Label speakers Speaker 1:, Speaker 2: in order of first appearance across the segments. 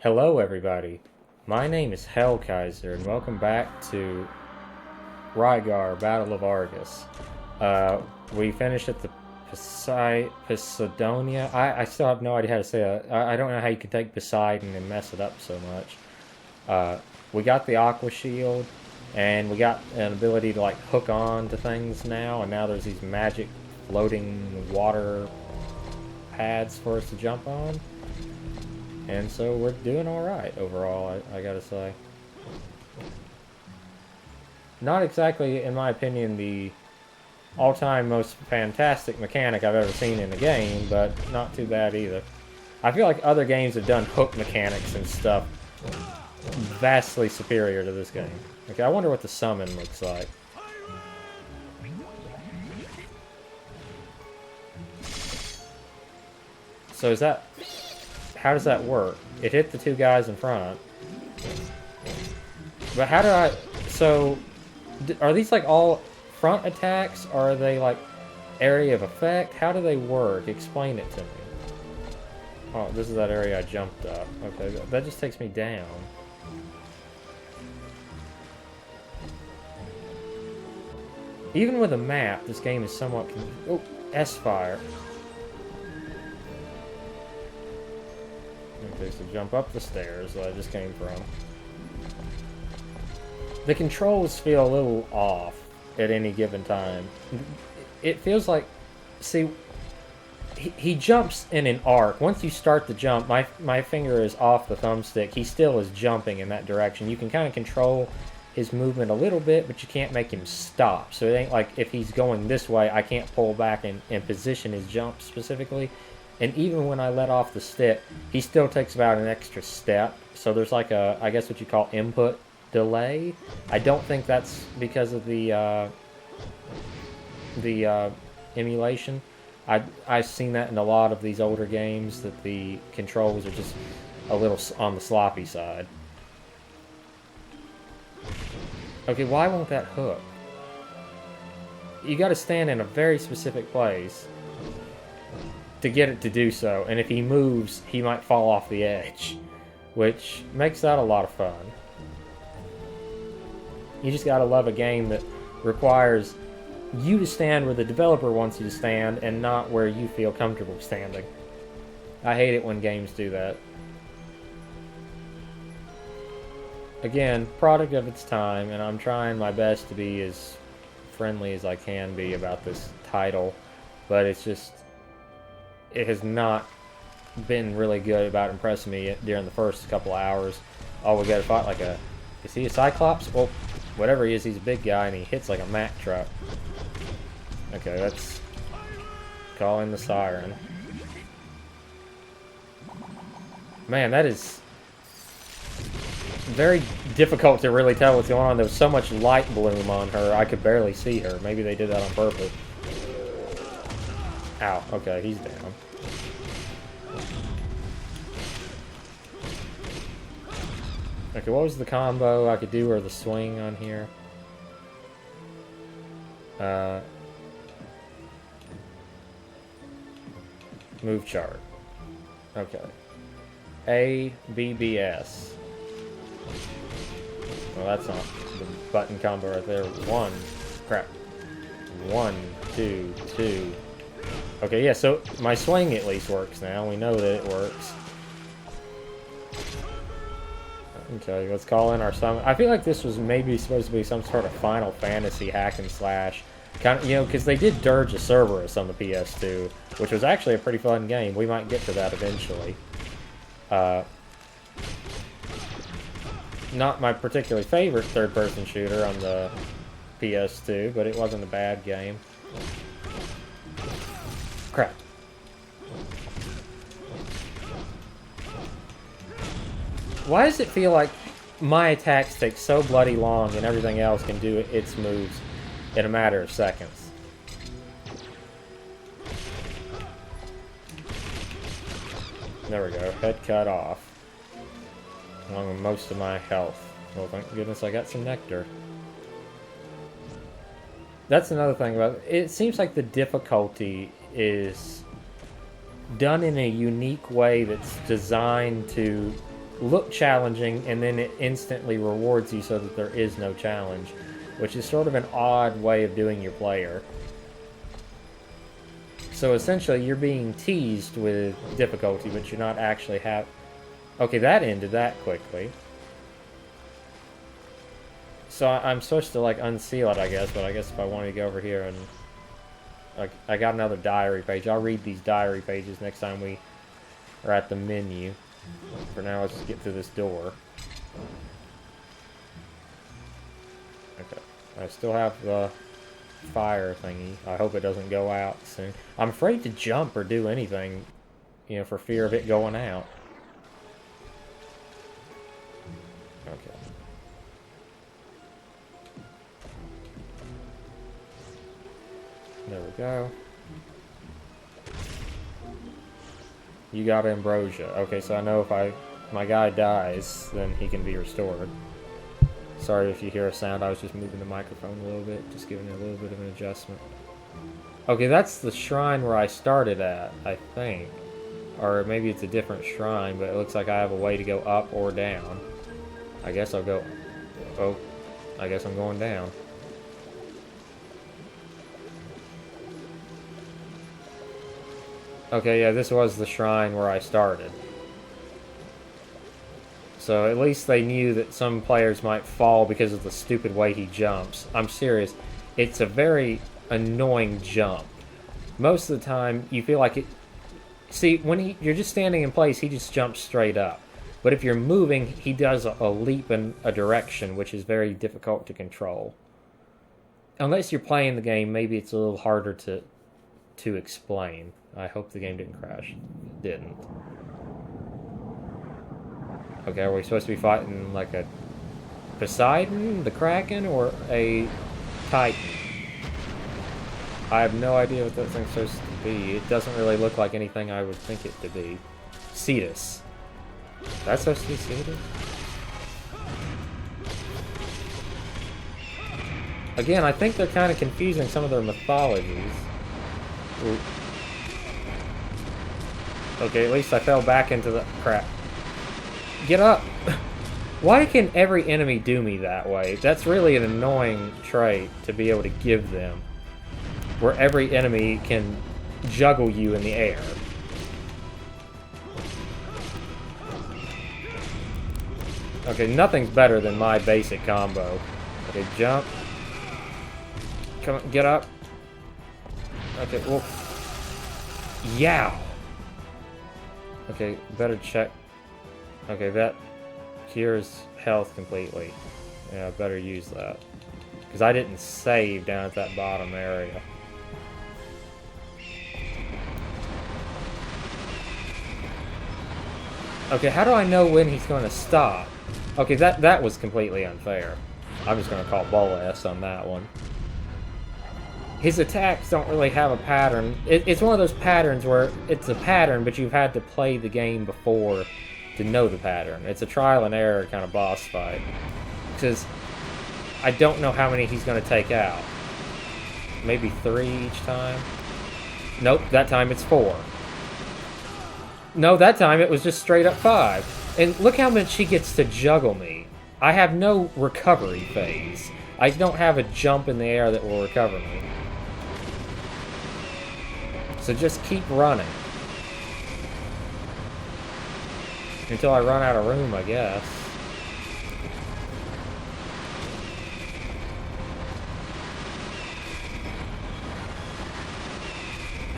Speaker 1: Hello, everybody. My name is Hellkaiser, and welcome back to Rygar, Battle of Argus. We finished at the Posidonia. I still have no idea how to say that. I don't know how you can take Poseidon and mess it up so much. We got the Aqua Shield, and we got an ability to like hook on to things now, and now there's these magic floating water pads for us to jump on. And so we're doing alright overall, I gotta say. Not exactly, in my opinion, the all-time most fantastic mechanic I've ever seen in a game, but not too bad either. I feel like other games have done hook mechanics and stuff vastly superior to this game. Okay, I wonder what the summon looks like. So is that... How does that work? It hit the two guys in front. But how do I... So, are these like all front attacks? Or are they like area of effect? How do they work? Explain it to me. Oh, this is that area I jumped up. Okay, that just takes me down. Even with a map, this game is somewhat... Oh, S-Fire. Okay, so jump up the stairs that I just came from. The controls feel a little off at any given time. It feels like... See, he jumps in an arc. Once you start the jump, my finger is off the thumbstick. He still is jumping in that direction. You can kind of control his movement a little bit, but you can't make him stop. So it ain't like if he's going this way, I can't pull back and position his jump specifically. And even when I let off the stick, he still takes about an extra step. So there's like a, I guess what you call input delay. I don't think that's because of the emulation. I've seen that in a lot of these older games, that the controls are just a little on the sloppy side. Okay, why won't that hook? You gotta stand in a very specific place to get it to do so, and if he moves, he might fall off the edge, which makes that a lot of fun. You just gotta love a game that requires you to stand where the developer wants you to stand and not where you feel comfortable standing. I hate it when games do that. Again, product of its time, and I'm trying my best to be as friendly as I can be about this title, but it's just... It has not been really good about impressing me during the first couple hours. Oh, we gotta fight like a... Is he a Cyclops? Well, whatever he is, he's a big guy and he hits like a Mack truck. Okay, let's call in the siren. Man, that is very difficult to really tell what's going on. There was so much light bloom on her, I could barely see her. Maybe they did that on purpose. Ow, okay, he's down. Okay, what was the combo I could do, or the swing on here? Move chart. Okay. A, B, B, S. Well, that's not the button combo right there. One. Crap. 1, 2, 2. Okay, yeah, so my swing at least works now. We know that it works. Okay, let's call in our summon. I feel like this was maybe supposed to be some sort of Final Fantasy hack and slash. Kind of, you know, because they did dirge a Cerberus on the PS2, which was actually a pretty fun game. We might get to that eventually. Not my particularly favorite third-person shooter on the PS2, but it wasn't a bad game. Crap. Why does it feel like my attacks take so bloody long and everything else can do its moves in a matter of seconds? There we go. Head cut off. Along with most of my health. Well, thank goodness I got some nectar. That's another thing about it. It seems like the difficulty is done in a unique way that's designed to look challenging, and then it instantly rewards you so that there is no challenge, which is sort of an odd way of doing your player. So essentially, you're being teased with difficulty, but you're not actually Okay, that ended that quickly. So I'm supposed to, like, unseal it, I guess, but I guess if I wanted to go over here and... I got another diary page. I'll read these diary pages next time we are at the menu. For now, let's just get through this door. Okay. I still have the fire thingy. I hope it doesn't go out soon. I'm afraid to jump or do anything, you know, for fear of it going out. Okay. There we go. You got ambrosia. Okay, so I know if my guy dies, then he can be restored. Sorry if you hear a sound, I was just moving the microphone a little bit, just giving it a little bit of an adjustment. Okay, that's the shrine where I started at, I think. Or maybe it's a different shrine, but it looks like I have a way to go up or down. I guess I'll go... Oh, I guess I'm going down. Okay, yeah, this was the shrine where I started. So at least they knew that some players might fall because of the stupid way he jumps. I'm serious. It's a very annoying jump. Most of the time, you feel like it... See, when you're just standing in place, he just jumps straight up. But if you're moving, he does a leap in a direction, which is very difficult to control. Unless you're playing the game, maybe it's a little harder to explain. I hope the game didn't crash. It didn't. Okay, are we supposed to be fighting like a Poseidon, the Kraken, or a Titan? I have no idea what that thing's supposed to be. It doesn't really look like anything I would think it to be. Cetus. That's supposed to be Cetus? Again, I think they're kind of confusing some of their mythologies. Ooh. Okay, at least I fell back into the... Crap. Get up! Why can every enemy do me that way? That's really an annoying trait to be able to give them. Where every enemy can juggle you in the air. Okay, nothing's better than my basic combo. Okay, jump. Come on, get up. Okay, well... Yow! Okay, better check. Okay, that cures health completely. Yeah, I better use that. Because I didn't save down at that bottom area. Okay, how do I know when he's going to stop? Okay, that was completely unfair. I'm just going to call bull ass on that one. His attacks don't really have a pattern. It's one of those patterns where it's a pattern, but you've had to play the game before to know the pattern. It's a trial and error kind of boss fight. Because I don't know how many he's going to take out. Maybe 3 each time? Nope, that time it's 4. No, that time it was just straight up 5. And look how much he gets to juggle me. I have no recovery phase. I don't have a jump in the air that will recover me. So just keep running. Until I run out of room, I guess.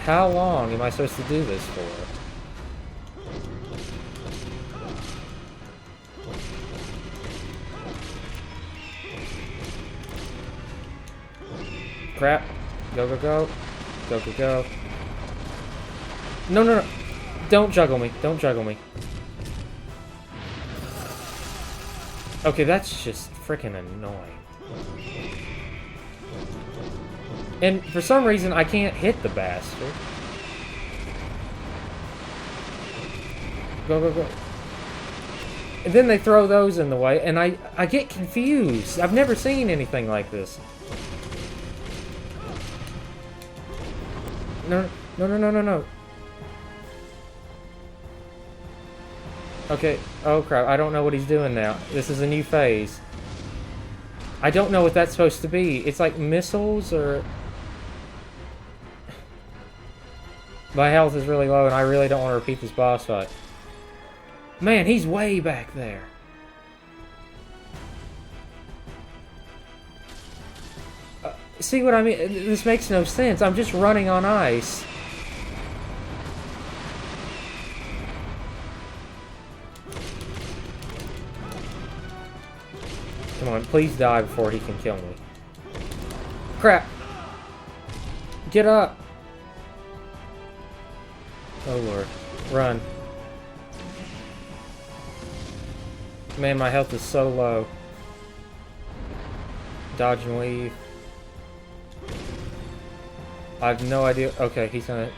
Speaker 1: How long am I supposed to do this for? Crap. Go, go, go. Go, go, go. No, no, no. Don't juggle me. Don't juggle me. Okay, that's just freaking annoying. And for some reason, I can't hit the bastard. Go, go, go. And then they throw those in the way, and I get confused. I've never seen anything like this. No, no, no, no, no, no. Okay, oh crap, I don't know what he's doing now. This is a new phase. I don't know what that's supposed to be. It's like missiles or... My health is really low and I really don't want to repeat this boss fight. Man, he's way back there. See what I mean? This makes no sense. I'm just running on ice. Come on, please die before he can kill me. Crap! Get up! Oh lord. Run. Man, my health is so low. Dodge and weave. I have no idea. Okay, he's gonna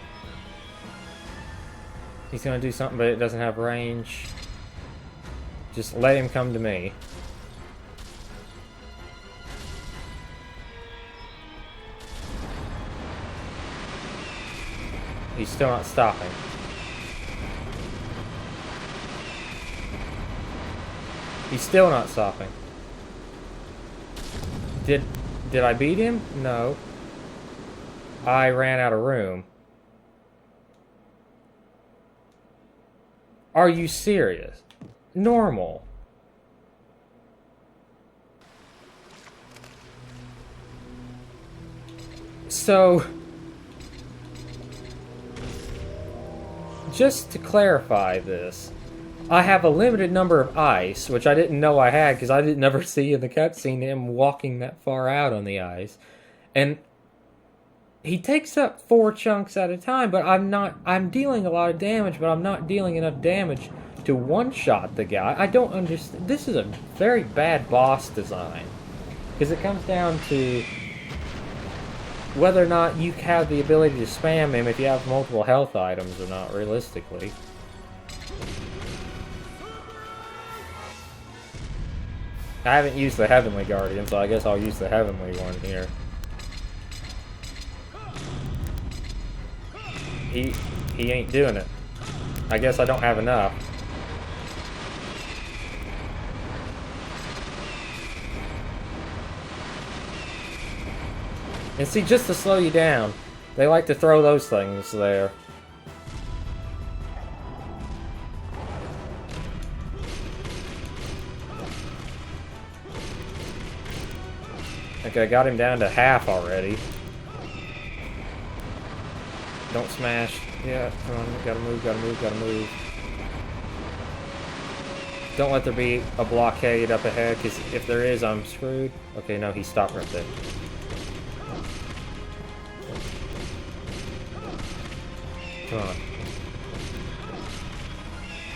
Speaker 1: do something, but it doesn't have range. Just let him come to me. He's still not stopping. He's still not stopping. Did I beat him? No. I ran out of room. Are you serious? Normal. So, just to clarify this, I have a limited number of ice, which I didn't know I had because I didn't ever see in the cutscene him walking that far out on the ice. And he takes up 4 chunks at a time, but I'm dealing a lot of damage, but I'm not dealing enough damage to one-shot the guy. I don't understand. This is a very bad boss design. Because it comes down to whether or not you have the ability to spam him if you have multiple health items or not, realistically. I haven't used the Heavenly Guardian, so I guess I'll use the Heavenly one here. He ain't doing it. I guess I don't have enough. And see, just to slow you down, they like to throw those things there. Okay, I got him down to half already. Don't smash. Yeah, come on, gotta move, gotta move, gotta move. Don't let there be a blockade up ahead, because if there is, I'm screwed. Okay, no, he stopped right there. Come on.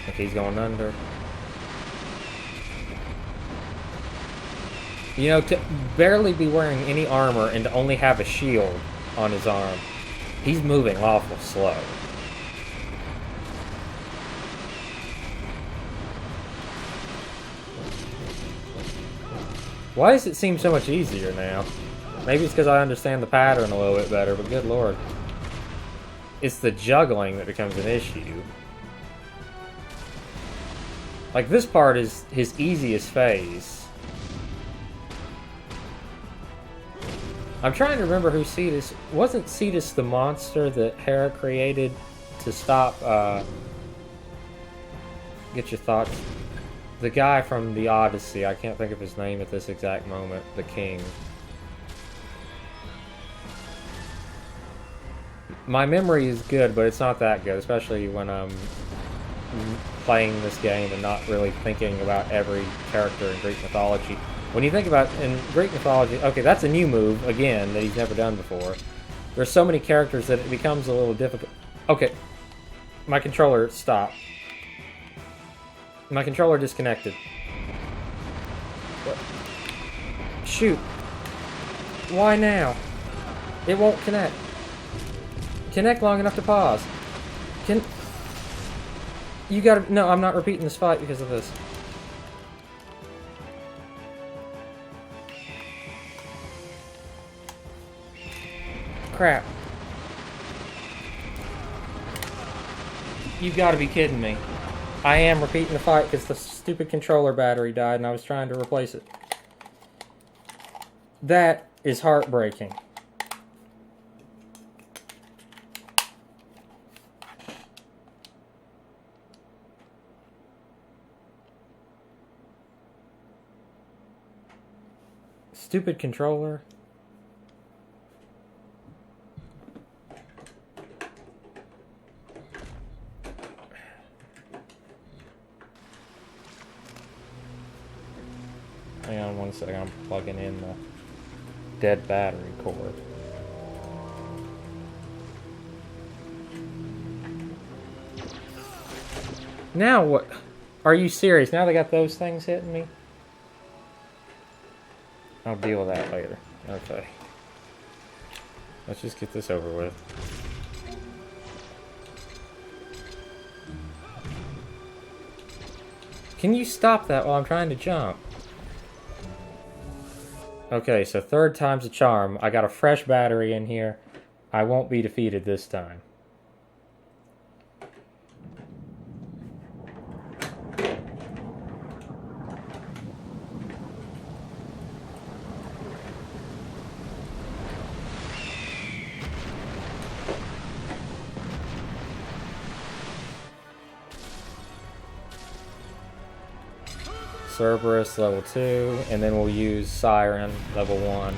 Speaker 1: Okay, he's going under. You know, to barely be wearing any armor and to only have a shield on his arm, he's moving awful slow. Why does it seem so much easier now? Maybe it's because I understand the pattern a little bit better, but good lord. It's the juggling that becomes an issue. Like, this part is his easiest phase. I'm trying to remember who Cetus... Wasn't Cetus the monster that Hera created to stop, Get your thoughts. The guy from the Odyssey, I can't think of his name at this exact moment. The king. My memory is good, but it's not that good, especially when I'm playing this game and not really thinking about every character in Greek mythology. When you think about, in Greek mythology, okay, that's a new move, again, that he's never done before. There's so many characters that it becomes a little difficult. Okay, my controller stopped. My controller disconnected. What? Shoot. Why now? It won't connect. Connect long enough to pause. You gotta... No, I'm not repeating this fight because of this. Crap. You gotta be kidding me. I am repeating the fight because the stupid controller battery died and I was trying to replace it. That is heartbreaking. Stupid controller. Hang on one second, I'm plugging in the dead battery cord. Now what? Are you serious? Now they got those things hitting me? I'll deal with that later. Okay. Let's just get this over with. Can you stop that while I'm trying to jump? Okay, so third time's a charm. I got a fresh battery in here. I won't be defeated this time. Cerberus, level 2, and then we'll use Siren, level 1.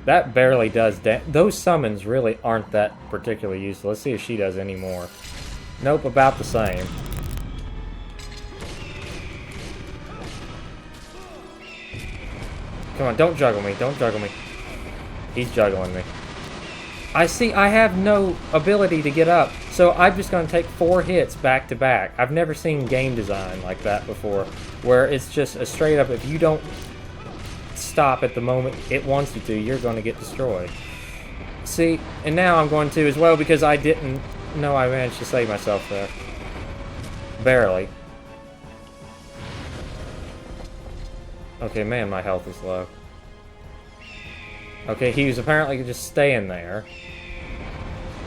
Speaker 1: That barely does those summons really aren't that particularly useful. Let's see if she does any more. Nope, about the same. Come on, don't juggle me, don't juggle me. He's juggling me. I see, I have no ability to get up, so I'm just going to take 4 hits back to back. I've never seen game design like that before, where it's just a straight up, if you don't stop at the moment it wants you to, you're going to get destroyed. See, and now I'm going to as well because I didn't know I managed to save myself there. Barely. Okay, man, my health is low. Okay, he was apparently just staying there.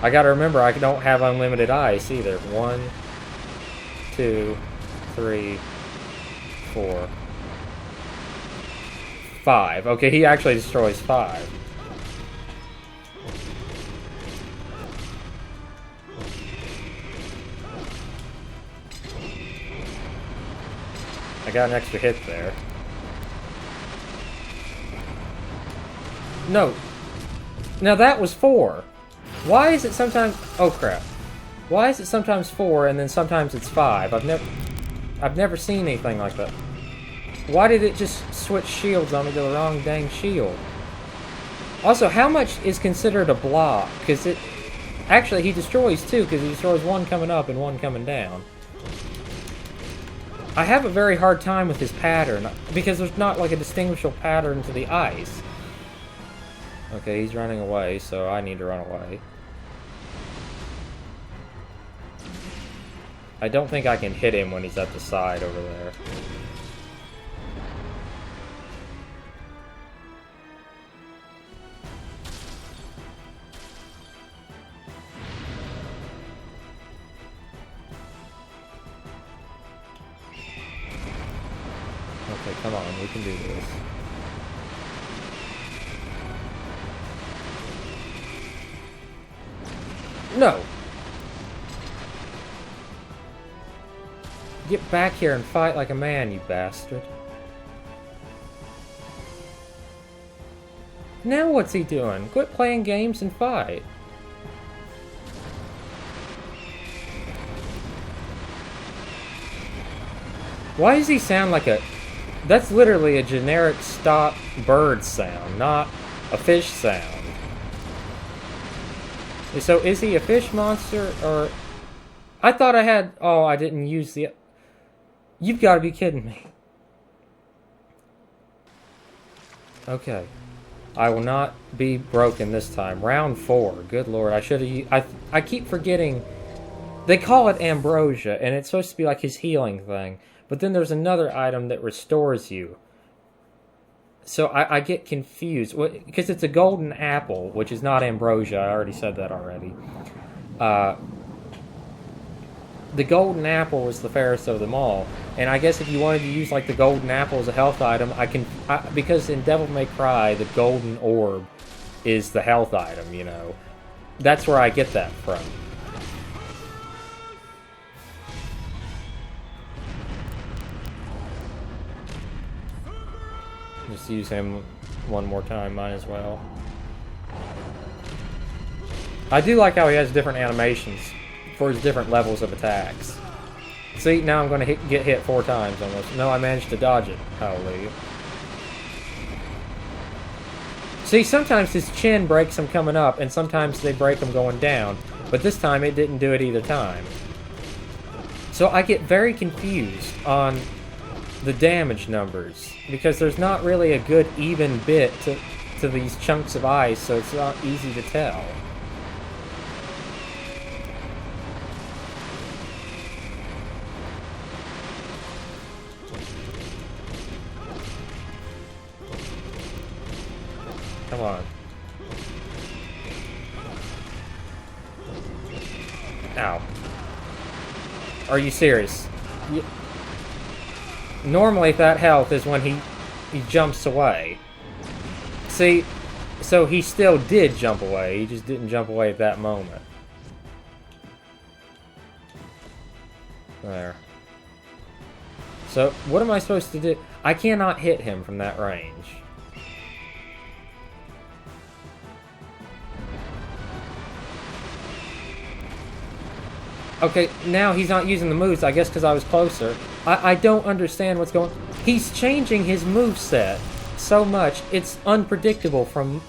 Speaker 1: I gotta remember, I don't have unlimited ice either. 1, 2, 3, 4, 5. Okay, he actually destroys 5. I got an extra hit there. No. Now that was 4. Why is it sometimes... Oh, crap. Why is it sometimes 4 and then sometimes it's 5? I've never seen anything like that. Why did it just switch shields on me to the wrong dang shield? Also, how much is considered a block? Because it... Actually, he destroys 2, because he destroys 1 coming up and 1 coming down. I have a very hard time with his pattern, because there's not like a distinguishable pattern to the ice. Okay, he's running away, so I need to run away. I don't think I can hit him when he's at the side over there. Okay, come on, we can do this. No! Get back here and fight like a man, you bastard. Now what's he doing? Quit playing games and fight. Why does he sound like a... That's literally a generic stop bird sound, not a fish sound. So is he a fish monster, or... I thought I had... Oh, I didn't use the... You've got to be kidding me. Okay. I will not be broken this time. Round 4. Good lord, I should have... I keep forgetting... They call it ambrosia, and it's supposed to be like his healing thing. But then there's another item that restores you. So I get confused. Because it's a golden apple, which is not ambrosia. I already said that already. uh, the golden apple was the fairest of them all. And I guess if you wanted to use like the golden apple as a health item, because in Devil May Cry the golden orb is the health item, you know. That's where I get that from. Just use him one more time, might as well. I do like how he has different animations for his different levels of attacks. See, now I'm going to get hit 4 times almost. No, I managed to dodge it. Hallelujah. See, sometimes his chin breaks him coming up, and sometimes they break him going down. But this time, it didn't do it either time. So I get very confused on the damage numbers, because there's not really a good even bit to these chunks of ice, so it's not easy to tell. Come on. Ow. Are you serious? Normally that health is when he jumps away. See, so he still did jump away, he just didn't jump away at that moment. There. So, what am I supposed to do? I cannot hit him from that range. Okay, now he's not using the moves, I guess because I was closer. I don't understand what's going on. He's changing his moveset so much, it's unpredictable from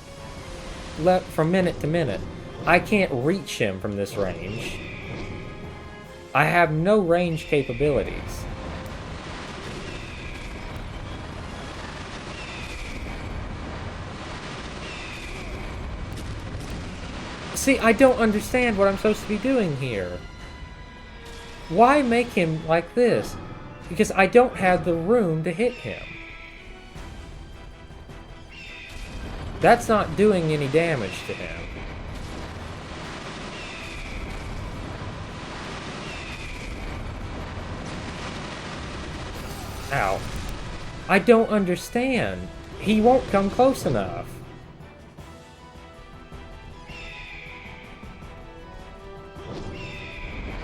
Speaker 1: minute to minute. I can't reach him from this range. I have no range capabilities. See, I don't understand what I'm supposed to be doing here. Why make him like this? Because I don't have the room to hit him. That's not doing any damage to him. Ow. I don't understand. He won't come close enough.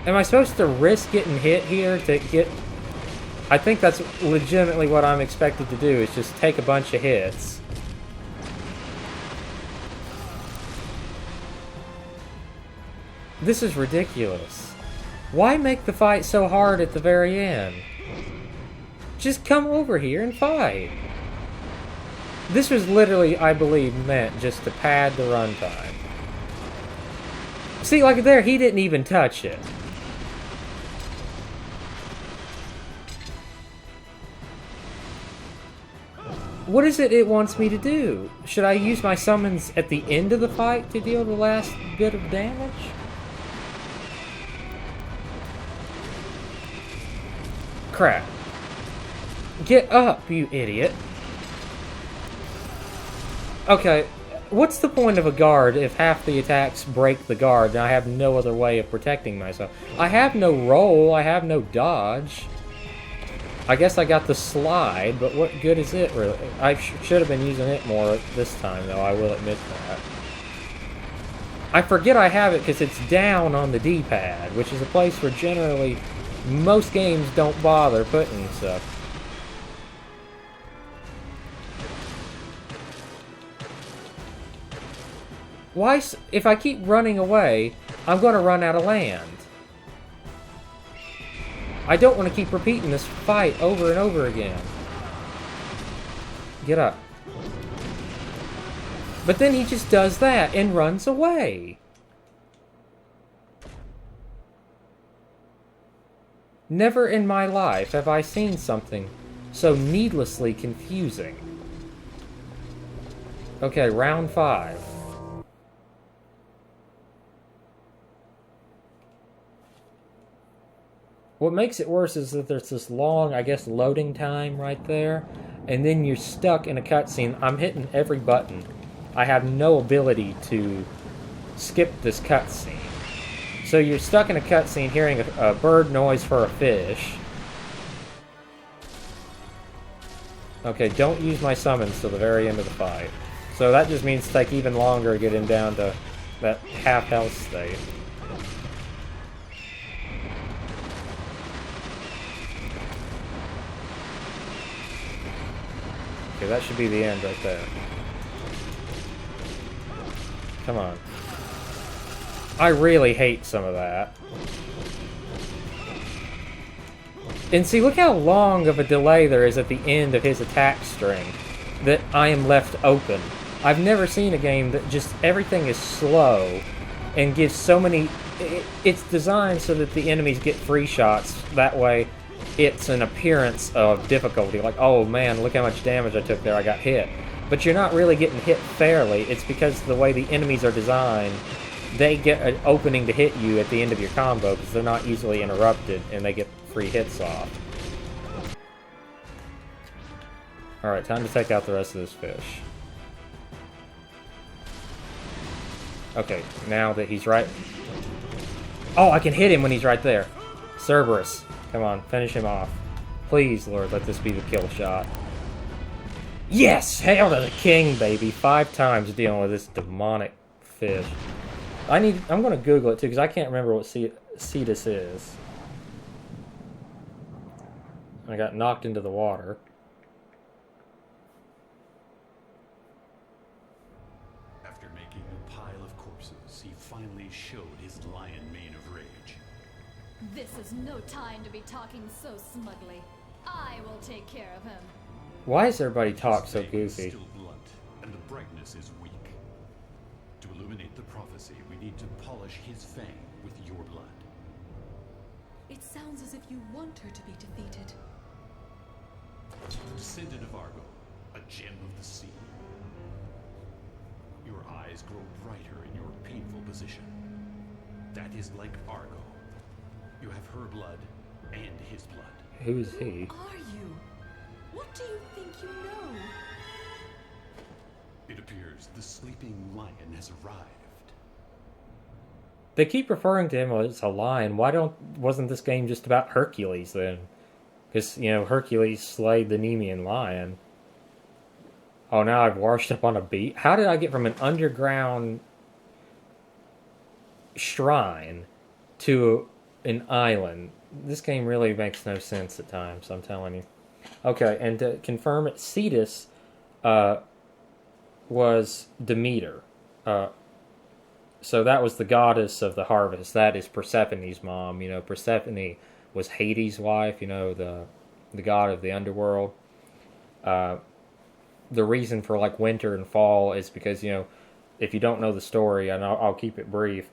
Speaker 1: Am I supposed to risk getting hit here to get... I think that's legitimately what I'm expected to do, is just take a bunch of hits. This is ridiculous. Why make the fight so hard at the very end? Just come over here and fight. This was literally, I believe, meant just to pad the runtime. See, like there, he didn't even touch it. What is it wants me to do? Should I use my summons at the end of the fight to deal the last bit of damage? Crap. Get up, you idiot. Okay, what's the point of a guard if half the attacks break the guard and I have no other way of protecting myself? I have no roll, I have no dodge. I guess I got the slide, but what good is it, really? I should have been using it more this time, though, I will admit that. I forget I have it because it's down on the D-pad, which is a place where generally most games don't bother putting stuff. Why, if I keep running away, I'm going to run out of land. I don't want to keep repeating this fight over and over again. Get up. But then he just does that and runs away. Never in my life have I seen something so needlessly confusing. Okay, round 5. What makes it worse is that there's this long, I guess, loading time right there, and then you're stuck in a cutscene. I'm hitting every button. I have no ability to skip this cutscene. So you're stuck in a cutscene hearing a bird noise for a fish. Okay, don't use my summons till the very end of the fight. So that just means take even longer to get him down to that half health state. Okay, that should be the end right there. Come on. I really hate some of that. And see, look how long of a delay there is at the end of his attack string that I am left open. I've never seen a game that just everything is slow and gives so many... It's designed so that the enemies get free shots. That way, it's an appearance of difficulty. Like, oh man, look how much damage I took there, I got hit. But you're not really getting hit fairly. It's because the way the enemies are designed, they get an opening to hit you at the end of your combo because they're not easily interrupted and they get free hits off. Alright, time to take out the rest of this fish. Okay, now that he's right... Oh, I can hit him when he's right there. Cerberus, come on, finish him off. Please, Lord, let this be the kill shot. Yes! Hail to the king, baby! 5 times dealing with this demonic fish. I'm gonna Google it too, because I can't remember what Cetus is. I got knocked into the water.
Speaker 2: After making a pile of corpses, he finally showed his lion mane of rage.
Speaker 3: This is no time to be talking so smugly. I will take care of him.
Speaker 1: Why does everybody talk so
Speaker 2: His fang is
Speaker 1: goofy?
Speaker 2: still blunt, and the brightness is weak. To illuminate the prophecy, we need to polish his fang with your blood.
Speaker 4: It sounds as if you want her to be defeated.
Speaker 2: The descendant of Argo, a gem of the sea. Your eyes grow brighter in your painful position. That is like Argo. You have her blood and his blood.
Speaker 1: Who is he?
Speaker 4: Who are you? What do you think you know?
Speaker 2: It appears the sleeping lion has arrived.
Speaker 1: They keep referring to him as a lion. Wasn't this game just about Hercules then? Because, you know, Hercules slayed the Nemean lion. Oh, now I've washed up on a beach. How did I get from an underground shrine to an island? This game really makes no sense at times, I'm telling you. Okay, and to confirm it, Cetus was Demeter. So that was the goddess of the harvest. That is Persephone's mom. You know, Persephone was Hades' wife, you know, the god of the underworld. The reason for, like, winter and fall is because, you know, if you don't know the story, and I'll keep it brief,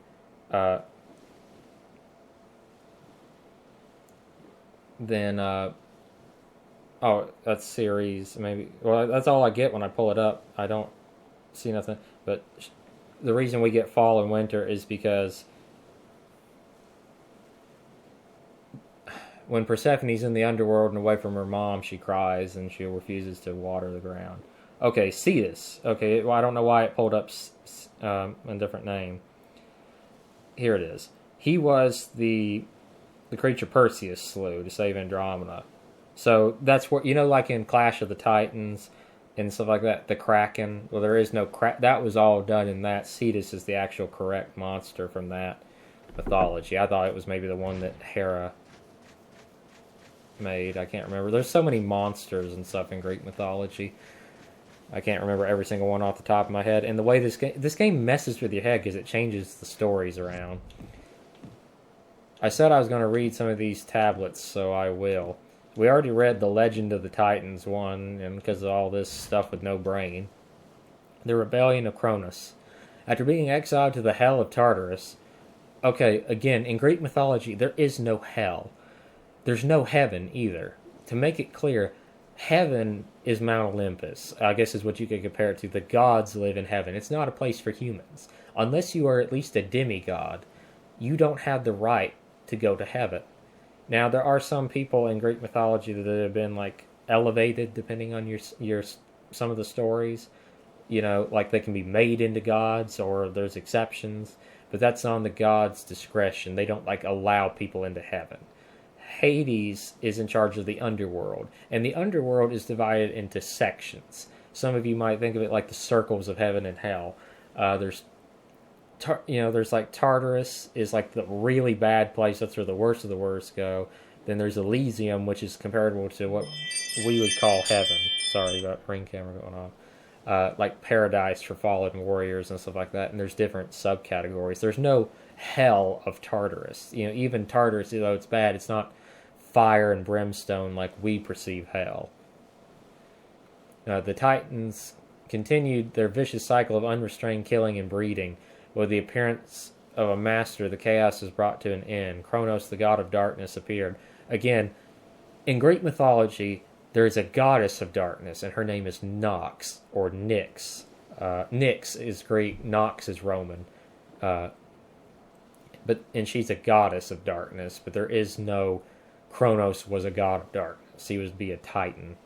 Speaker 1: then, oh, that's series, maybe. Well, that's all I get when I pull it up. I don't see nothing. But the reason we get fall and winter is because when Persephone's in the underworld and away from her mom, she cries and she refuses to water the ground. Okay, Cetus. Okay, well, I don't know why it pulled up a different name. Here it is. He was the creature Perseus slew to save Andromeda. So that's what, you know, like in Clash of the Titans and stuff like that, the Kraken. Well, there is no Kraken. That was all done in that. Cetus is the actual correct monster from that mythology. I thought it was maybe the one that Hera made. I can't remember. There's so many monsters and stuff in Greek mythology. I can't remember every single one off the top of my head. And the way this game messes with your head because it changes the stories around. I said I was going to read some of these tablets, so I will. We already read The Legend of the Titans 1, and because of all this stuff with no brain. The Rebellion of Cronus. After being exiled to the hell of Tartarus. Okay, again, in Greek mythology, there is no hell. There's no heaven either. To make it clear, heaven is Mount Olympus, I guess is what you could compare it to. The gods live in heaven. It's not a place for humans. Unless you are at least a demigod, you don't have the right to go to heaven. Now, there are some people in Greek mythology that have been, like, elevated depending on your some of the stories. You know, like they can be made into gods, or there's exceptions. but that's on the gods' discretion. They don't like allow people into heaven. Hades is in charge of the underworld, and the underworld is divided into sections. Some of you might think of it like the circles of heaven and hell. There's like Tartarus is like the really bad place. That's where the worst of the worst go. Then there's Elysium, which is comparable to what we would call heaven. Sorry about ring camera going off. Like paradise for fallen warriors and stuff like that. And there's different subcategories. There's no hell of Tartarus. Even Tartarus, though it's bad, it's not fire and brimstone like we perceive hell. The Titans continued their vicious cycle of unrestrained killing and breeding. With the appearance of a master, the chaos is brought to an end. Kronos, the god of darkness, appeared. Again, in Greek mythology, there is a goddess of darkness, and her name is Nox, or Nyx. Nyx is Greek, Nox is Roman. And she's a goddess of darkness, but there is no Kronos was a god of darkness. He would be a Titan.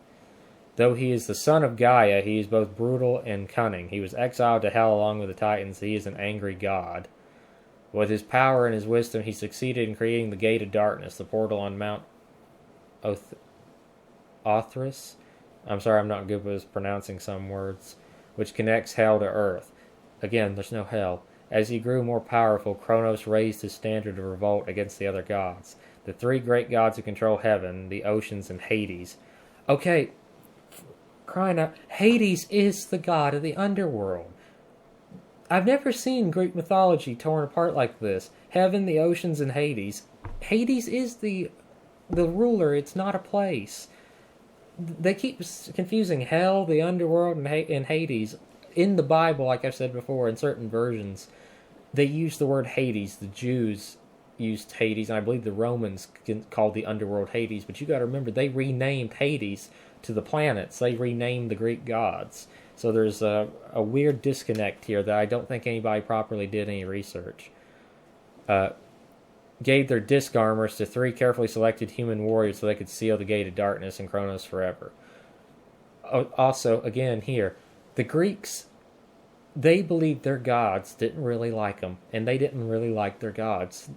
Speaker 1: Though he is the son of Gaia, he is both brutal and cunning. He was exiled to hell along with the Titans. He is an angry god. With his power and his wisdom, he succeeded in creating the Gate of Darkness, the portal on Mount Othris. I'm sorry, I'm not good with pronouncing some words. Which connects hell to earth. Again, there's no hell. As he grew more powerful, Kronos raised his standard of revolt against the other gods. The three great gods who control heaven, the oceans, and Hades. Okay, crying out, Hades is the god of the underworld. I've never seen Greek mythology torn apart like this. Heaven, the oceans, and Hades. Hades is the ruler. It's not a place. They keep confusing hell, the underworld, and Hades. In the Bible, like I've said before, in certain versions, they use the word Hades. The Jews used Hades, and I believe the Romans called the underworld Hades. But you got to remember, they renamed Hades to the planets. They renamed the Greek gods. So there's a weird disconnect here that I don't think anybody properly did any research. Gave their disc armors to three carefully selected human warriors so they could seal the Gate of Darkness and Kronos forever. Also, again here, the Greeks, they believed their gods didn't really like them, and they didn't really like their gods.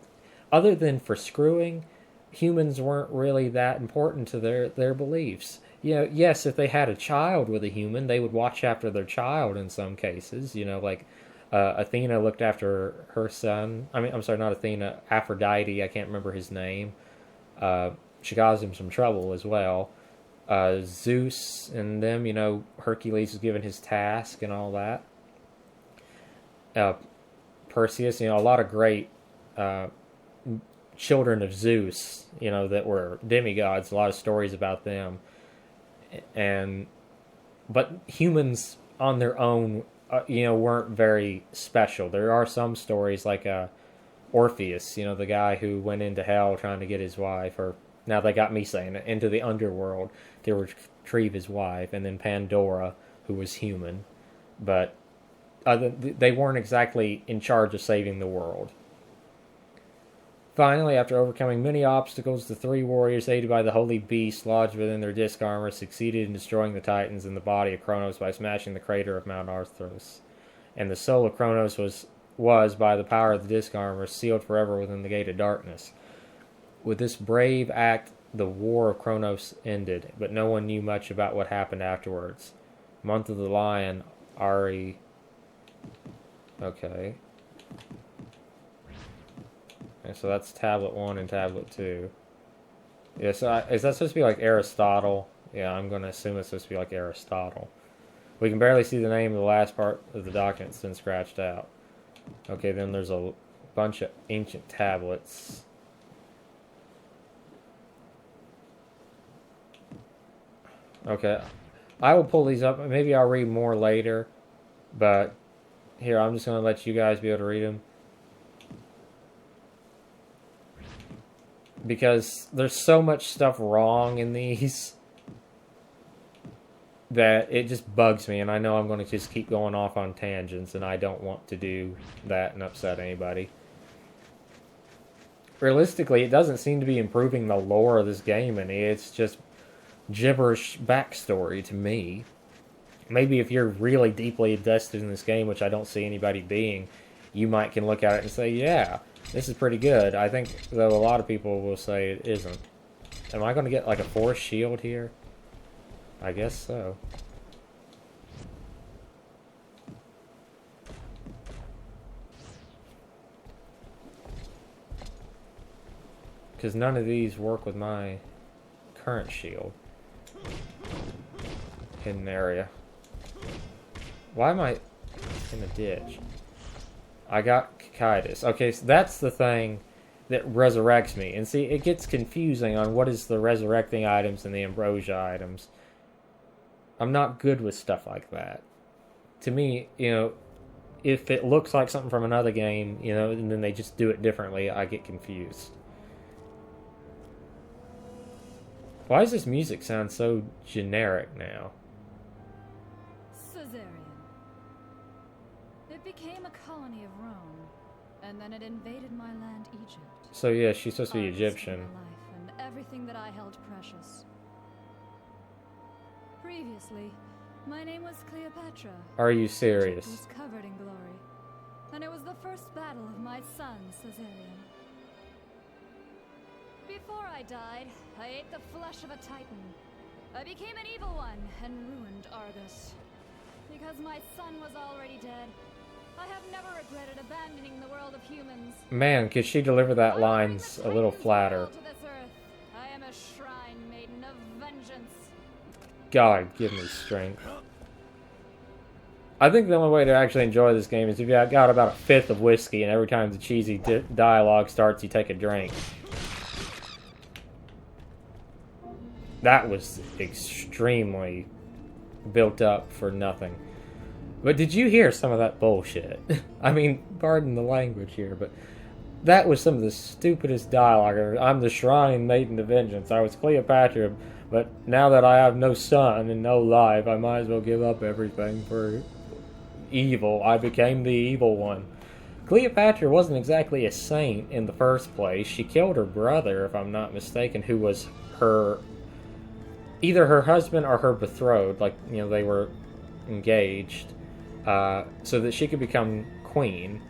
Speaker 1: Other than for screwing, humans weren't really that important to their beliefs. Yes, if they had a child with a human, they would watch after their child in some cases. Like Athena looked after her son. I'm sorry, not Athena, Aphrodite. I can't remember his name. She caused him some trouble as well. Zeus and them, Hercules was given his task and all that. Perseus, a lot of great children of Zeus, that were demigods. A lot of stories about them. But humans on their own, weren't very special. There are some stories like Orpheus, the guy who went into hell trying to get his wife, or now they got me saying it, into the underworld to retrieve his wife, and then Pandora, who was human, but they weren't exactly in charge of saving the world. Finally, after overcoming many obstacles, the three warriors, aided by the holy beast lodged within their disc armor, succeeded in destroying the Titans and the body of Kronos by smashing the crater of Mount Arthros. And the soul of Kronos was, by the power of the disc armor, sealed forever within the Gate of Darkness. With this brave act, the war of Kronos ended, but no one knew much about what happened afterwards. Month of the Lion, Ari... Okay. So that's tablet 1 and tablet 2. Yeah, so is that supposed to be like Aristotle? Yeah, I'm going to assume it's supposed to be like Aristotle. We can barely see the name of the last part of the document that's been scratched out. Okay, then there's a bunch of ancient tablets. Okay, I will pull these up. Maybe I'll read more later. But here, I'm just going to let you guys be able to read them. Because there's so much stuff wrong in these that it just bugs me, and I know I'm going to just keep going off on tangents, and I don't want to do that and upset anybody. Realistically, it doesn't seem to be improving the lore of this game any. It's just gibberish backstory to me. Maybe if you're really deeply invested in this game, which I don't see anybody being, you might can look at it and say, yeah, this is pretty good. I think, though, a lot of people will say it isn't. Am I going to get, like, a force shield here? I guess so. Because none of these work with my current shield. Hidden area. Why am I in a ditch? I got Cicadas. Okay, so that's the thing that resurrects me. And see, it gets confusing on what is the resurrecting items and the ambrosia items. I'm not good with stuff like that. To me, you know, if it looks like something from another game, you know, and then they just do it differently, I get confused. Why does this music sound so generic now?
Speaker 3: Caesarion. It became a colony of Rome, and then it invaded my land, Egypt.
Speaker 1: So yeah, she's supposed to be
Speaker 3: Harvested
Speaker 1: Egyptian.
Speaker 3: my life and everything that I held precious. Previously, my name was Cleopatra.
Speaker 1: Are you
Speaker 3: Egypt
Speaker 1: serious?
Speaker 3: was covered in glory, and it was the first battle of my son, Caesarion. Before I died, I ate the flesh of a titan. I became an evil one and ruined Argus. Because my son was already dead, I have never regretted abandoning the world of humans.
Speaker 1: Man, could she deliver that lines a little flatter?
Speaker 3: To this earth. I am a shrine maiden of vengeance.
Speaker 1: God, give me strength. I think the only way to actually enjoy this game is if you got about a fifth of whiskey and every time the cheesy dialogue starts, you take a drink. That was extremely built up for nothing. But did you hear some of that bullshit? I mean, pardon the language here, but that was some of the stupidest dialogue. I'm the shrine maiden of vengeance. I was Cleopatra, but now that I have no son and no life, I might as well give up everything for evil. I became the evil one. Cleopatra wasn't exactly a saint in the first place. She killed her brother, if I'm not mistaken, who was her... either her husband or her betrothed, like, you know, they were engaged, so that she could become queen.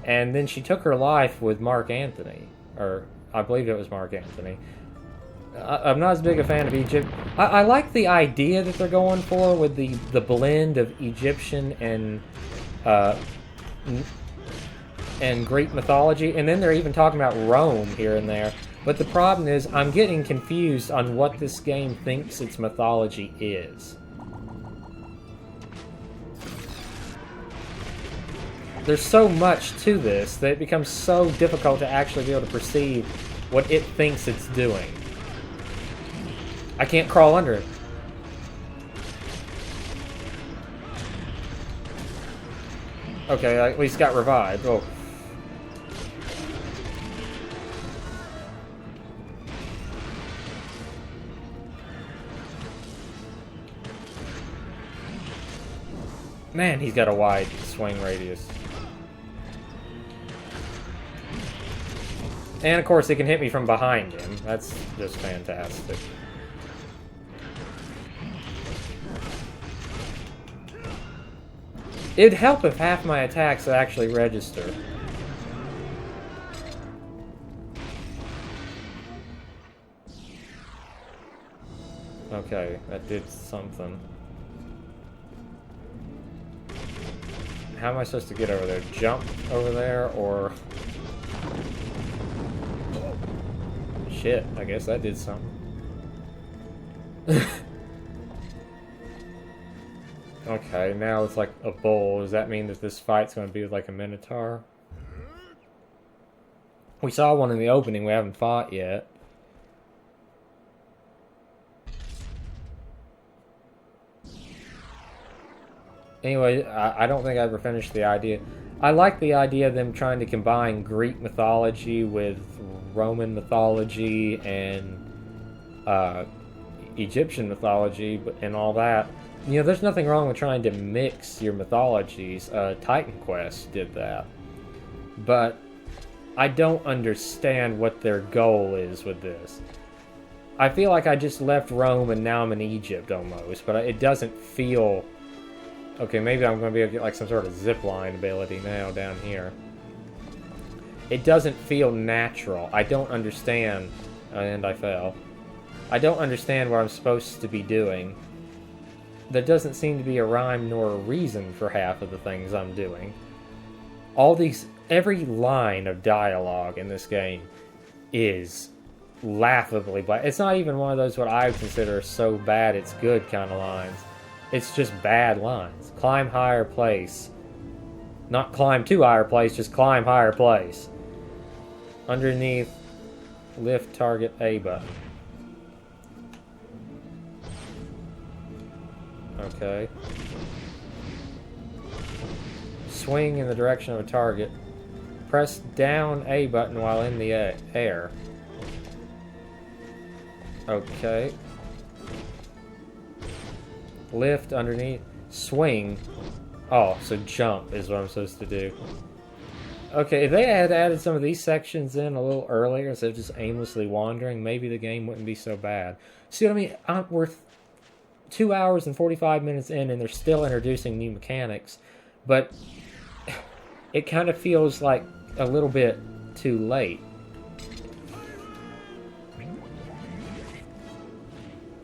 Speaker 1: And then she took her life with Mark Antony, or I believe it was Mark Antony. I'm not as big a fan of Egypt. I like the idea that they're going for with the blend of Egyptian and Greek mythology, and then they're even talking about Rome here and there. But the problem is, I'm getting confused on what this game thinks its mythology is. There's so much to this that it becomes so difficult to actually be able to perceive what it thinks it's doing. I can't crawl under it. Okay, I at least got revived. Oh. Man, he's got a wide swing radius. And of course, he can hit me from behind him. That's just fantastic. It'd help if half my attacks actually register. Okay, that did something. How am I supposed to get over there? Jump over there, or... Shit, I guess that did something. Okay, now it's like a bull. Does that mean that this fight's going to be like a minotaur? We saw one in the opening we haven't fought yet. Anyway, I don't think I ever finished the idea. I like the idea of them trying to combine Greek mythology with Roman mythology and Egyptian mythology and all that. You know, there's nothing wrong with trying to mix your mythologies. Titan Quest did that. But I don't understand what their goal is with this. I feel like I just left Rome and now I'm in Egypt almost, but it doesn't feel Okay, maybe I'm going to be able to get like some sort of zip line ability now down here. It doesn't feel natural. I don't understand. And I fell. I don't understand what I'm supposed to be doing. There doesn't seem to be a rhyme nor a reason for half of the things I'm doing. Every line of dialogue in this game is laughably bad. It's not even one of those what I would consider so bad it's good kind of lines. It's just bad lines. Climb higher place. Not climb to higher place, just climb higher place. Underneath, lift target A button. Okay. Swing in the direction of a target. Press down A button while in the air. Okay. Lift underneath. Swing. Oh, so jump is what I'm supposed to do. Okay, if they had added some of these sections in a little earlier instead of just aimlessly wandering, maybe the game wouldn't be so bad. See what I mean? We're 2 hours and 45 minutes in and they're still introducing new mechanics, but it kind of feels like a little bit too late.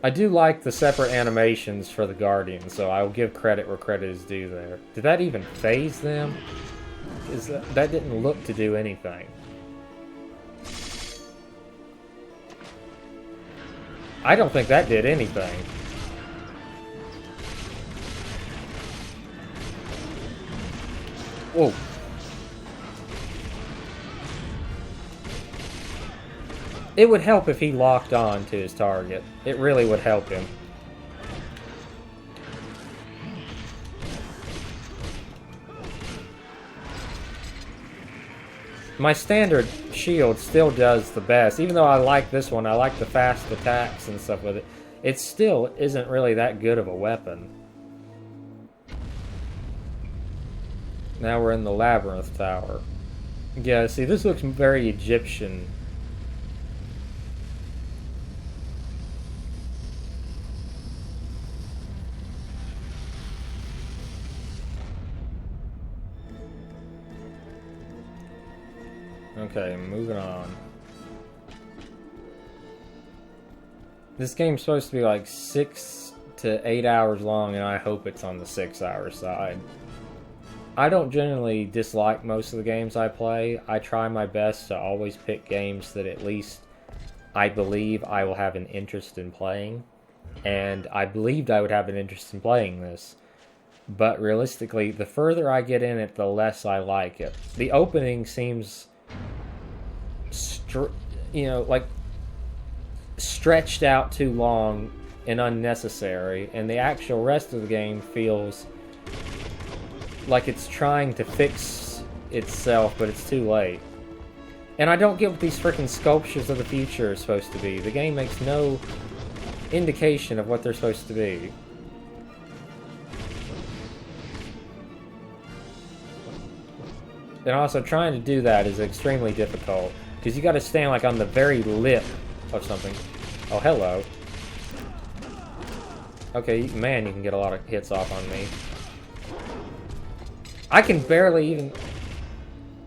Speaker 1: I do like the separate animations for the Guardians, so I will give credit where credit is due there. Did that even phase them? That didn't look to do anything. I don't think that did anything. Whoa. It would help if he locked on to his target. It really would help him. My standard shield still does the best. Even though I like this one, I like the fast attacks and stuff with it. It still isn't really that good of a weapon. Now we're in the Labyrinth Tower. Yeah, see, this looks very Egyptian. Okay, moving on. This game's supposed to be like 6 to 8 hours long, and I hope it's on the 6-hour side. I don't generally dislike most of the games I play. I try my best to always pick games that at least I believe I will have an interest in playing. And I believed I would have an interest in playing this. But realistically, the further I get in it, the less I like it. The opening seems like stretched out too long and unnecessary, and the actual rest of the game feels like it's trying to fix itself, but it's too late. And I don't get what these freaking sculptures of the future are supposed to be. The game makes no indication of what they're supposed to be. And also, trying to do that is extremely difficult, because you got to stand like on the very lip of something. Oh, hello. Okay, man, you can get a lot of hits off on me. I can barely even...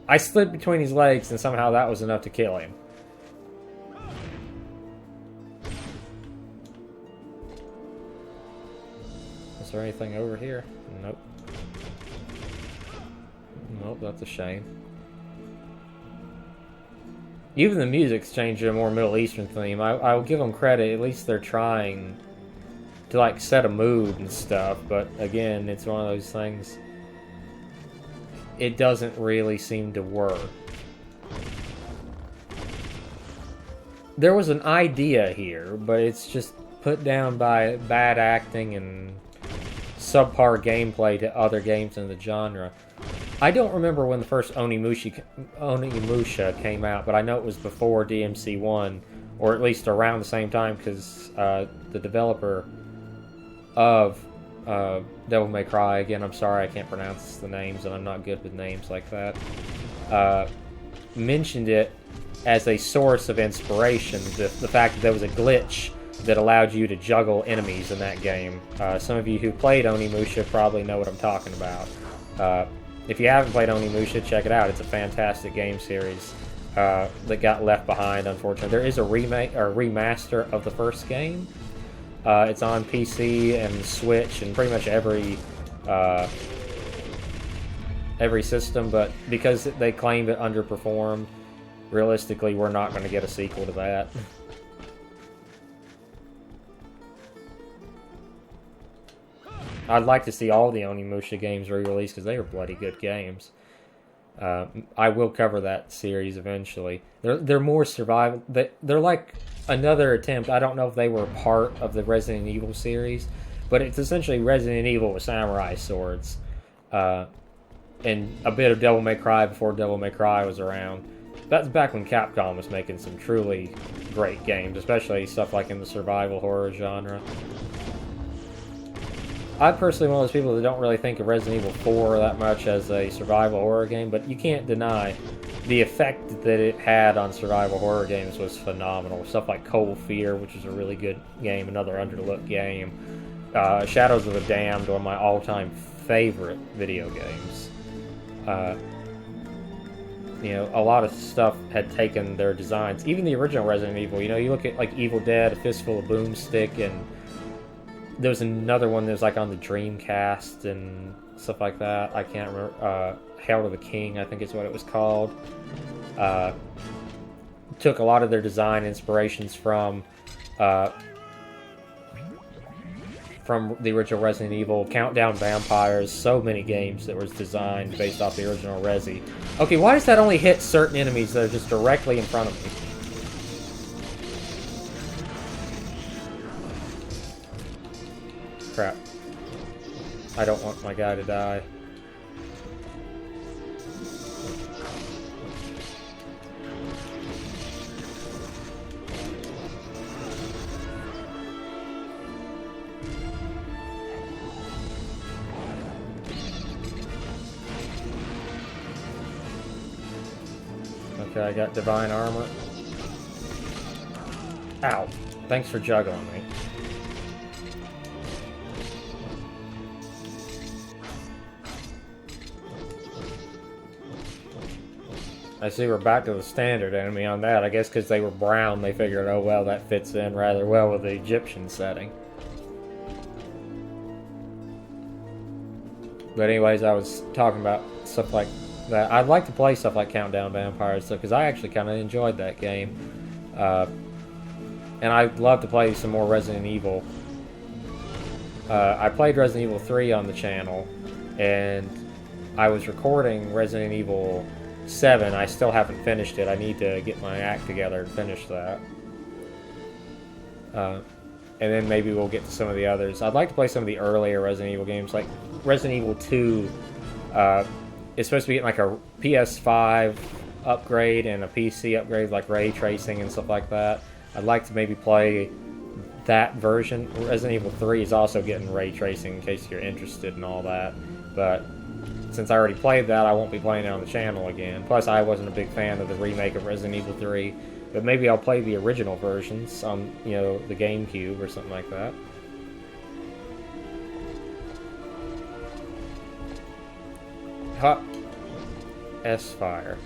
Speaker 1: I slid between his legs, and somehow that was enough to kill him. Is there anything over here? Nope. Nope, that's a shame. Even the music's changed to a more Middle Eastern theme. I will give them credit. At least they're trying to, like, set a mood and stuff. But, again, it's one of those things... It doesn't really seem to work. There was an idea here, but it's just put down by bad acting and subpar gameplay to other games in the genre. I don't remember when the first Onimusha came out, but I know it was before DMC1, or at least around the same time, because the developer of Devil May Cry, again, I'm sorry I can't pronounce the names, and I'm not good with names like that, mentioned it as a source of inspiration, the fact that there was a glitch that allowed you to juggle enemies in that game. Some of you who played Onimusha probably know what I'm talking about. If you haven't played Onimusha, check it out. It's a fantastic game series that got left behind, unfortunately. There is a remake or remaster of the first game. It's on PC and Switch and pretty much every system, but because they claimed it underperformed, realistically, we're not going to get a sequel to that. I'd like to see all the Onimusha games re-released because they were bloody good games. I will cover that series eventually. They're more survival. They're like another attempt. I don't know if they were part of the Resident Evil series, but it's essentially Resident Evil with samurai swords. And a bit of Devil May Cry before Devil May Cry was around. That's back when Capcom was making some truly great games, especially stuff like in the survival horror genre. I'm personally one of those people that don't really think of Resident Evil 4 that much as a survival horror game, but you can't deny the effect that it had on survival horror games was phenomenal. Stuff like Cold Fear, which is a really good game, another underlooked game. Shadows of the Damned, one of my all-time favorite video games. You know, a lot of stuff had taken their designs. Even the original Resident Evil, you know, you look at like Evil Dead, A Fistful of Boomstick, and there was another one that was like on the Dreamcast and stuff like that. I can't remember. Hail to the King, I think is what it was called. Took a lot of their design inspirations from the original Resident Evil, Countdown Vampires, so many games that was designed based off the original Resi. Okay, why does that only hit certain enemies that are just directly in front of me? Crap. I don't want my guy to die. Okay, I got divine armor. Ow. Thanks for juggling me. I see we're back to the standard enemy on that. I guess because they were brown, they figured, oh well, that fits in rather well with the Egyptian setting. But anyways, I was talking about stuff like that. I'd like to play stuff like Countdown Vampires, because I actually kind of enjoyed that game. And I'd love to play some more Resident Evil. I played Resident Evil 3 on the channel, and I was recording Resident Evil 7. I still haven't finished it. I need to get my act together and finish that. And then maybe we'll get to some of the others. I'd like to play some of the earlier Resident Evil games, like Resident Evil 2. It's supposed to be getting like a PS5 upgrade and a PC upgrade, like ray tracing and stuff like that. I'd like to maybe play that version. Resident Evil 3 is also getting ray tracing in case you're interested in all that. But since I already played that, I won't be playing it on the channel again. Plus, I wasn't a big fan of the remake of Resident Evil 3. But maybe I'll play the original versions on, you know, the GameCube or something like that. Hot S-Fire.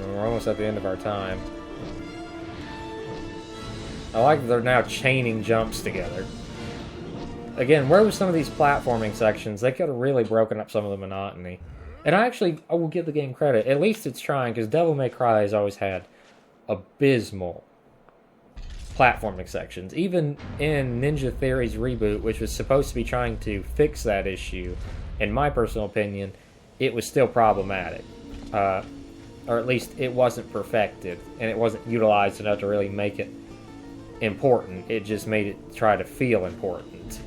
Speaker 1: We're almost at the end of our time. I like that they're now chaining jumps together. Again, where was some of these platforming sections? They could have really broken up some of the monotony. And I will give the game credit. At least it's trying, because Devil May Cry has always had abysmal platforming sections. Even in Ninja Theory's reboot, which was supposed to be trying to fix that issue, in my personal opinion, it was still problematic. Or at least it wasn't perfected, and it wasn't utilized enough to really make it important. It just made it try to feel important.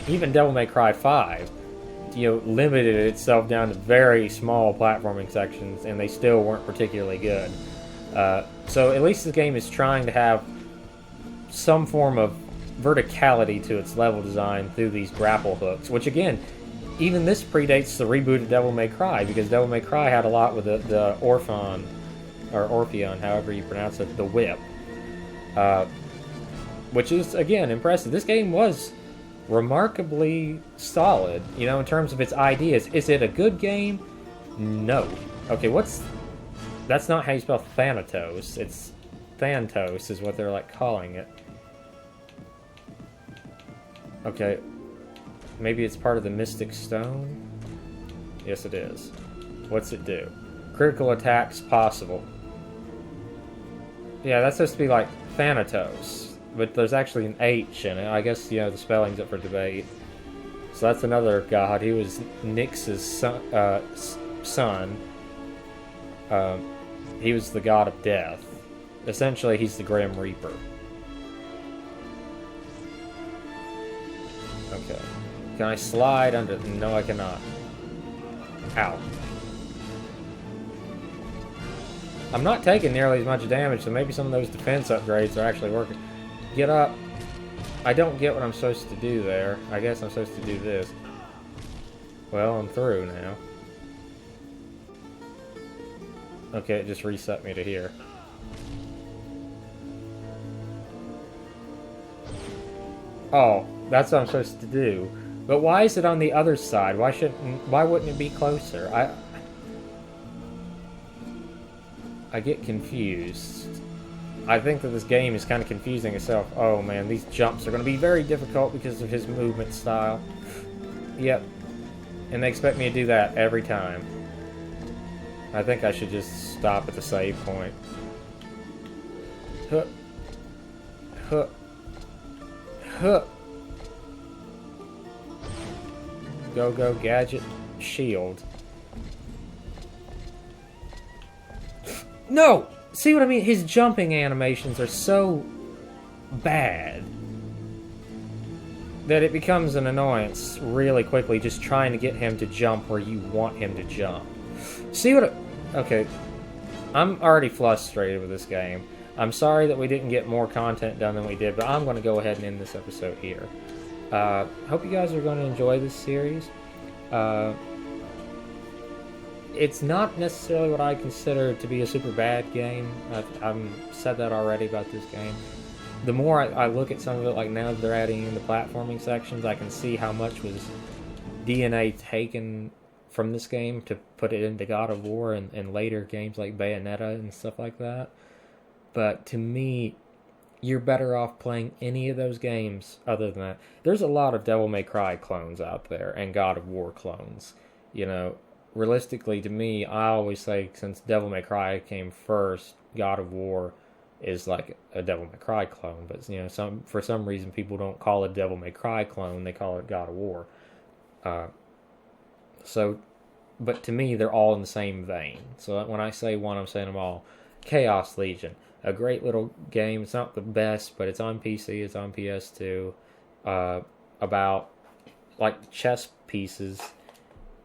Speaker 1: Even Devil May Cry 5, you know, limited itself down to very small platforming sections, and they still weren't particularly good. So at least this game is trying to have some form of verticality to its level design through these grapple hooks, which again, even this predates the reboot of Devil May Cry, because Devil May Cry had a lot with the Orphan or Orpheon, however you pronounce it, the whip. Which is, again, impressive. This game was remarkably solid, you know, in terms of its ideas. Is it a good game? No. Okay, that's not how you spell Thanatos. It's Thantos is what they're, like, calling it. Okay. Maybe it's part of the Mystic Stone? Yes, it is. What's it do? Critical attacks possible. Yeah, that's supposed to be like Thanatos, but there's actually an H in it. I guess, you know, the spelling's up for debate. So that's another god. He was Nyx's son. He was the god of death. Essentially, he's the Grim Reaper. Okay. Can I slide under? No, I cannot. Ow. I'm not taking nearly as much damage, so maybe some of those defense upgrades are actually working. Get up. I don't get what I'm supposed to do there. I guess I'm supposed to do this. Well, I'm through now. Okay, it just reset me to here. Oh, that's what I'm supposed to do. But why is it on the other side? Why wouldn't it be closer? I get confused. I think that this game is kind of confusing itself. Oh man, these jumps are going to be very difficult because of his movement style. Yep. And they expect me to do that every time. I think I should just stop at the save point. Huh. Huh. Huh. Go, gadget, shield. No! See what I mean? His jumping animations are so bad that it becomes an annoyance really quickly just trying to get him to jump where you want him to jump. See what okay. I'm already frustrated with this game. I'm sorry that we didn't get more content done than we did, but I'm going to go ahead and end this episode here. Hope you guys are going to enjoy this series. It's not necessarily what I consider to be a super bad game. I've said that already about this game. The more I look at some of it, like now that they're adding in the platforming sections, I can see how much was DNA taken from this game to put it into God of War and later games like Bayonetta and stuff like that. But to me, you're better off playing any of those games other than that. There's a lot of Devil May Cry clones out there and God of War clones. You know, realistically, to me, I always say since Devil May Cry came first, God of War is like a Devil May Cry clone. But, you know, for some reason, people don't call it Devil May Cry clone. They call it God of War. But to me, they're all in the same vein. So when I say one, I'm saying them all. Chaos Legion. A great little game. It's not the best, but it's on PC. It's on PS2. About like chess pieces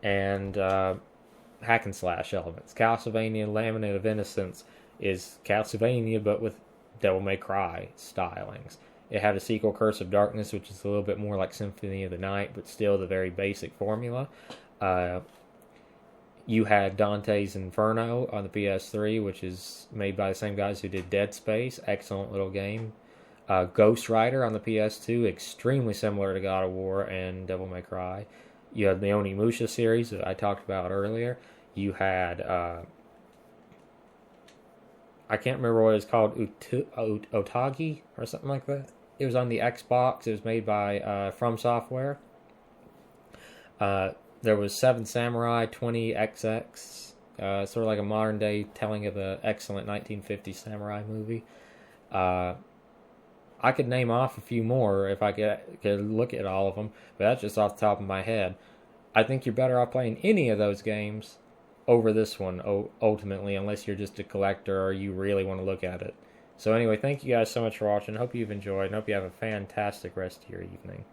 Speaker 1: and hack and slash elements. Castlevania Laminate of Innocence is Castlevania, but with Devil May Cry stylings. It had a sequel, Curse of Darkness, which is a little bit more like Symphony of the Night, but still the very basic formula. You had Dante's Inferno on the PS3, which is made by the same guys who did Dead Space. Excellent little game. Ghost Rider on the PS2, extremely similar to God of War and Devil May Cry. You had the Onimusha series that I talked about earlier. You had, I can't remember what it was called, Otage or something like that. It was on the Xbox. It was made by From Software. There was Seven Samurai 20XX, sort of like a modern day telling of the excellent 1950 samurai movie. I could name off a few more if I could look at all of them, but that's just off the top of my head. I think you're better off playing any of those games over this one, ultimately, unless you're just a collector or you really want to look at it. So anyway, thank you guys so much for watching. Hope you've enjoyed, and hope you have a fantastic rest of your evening.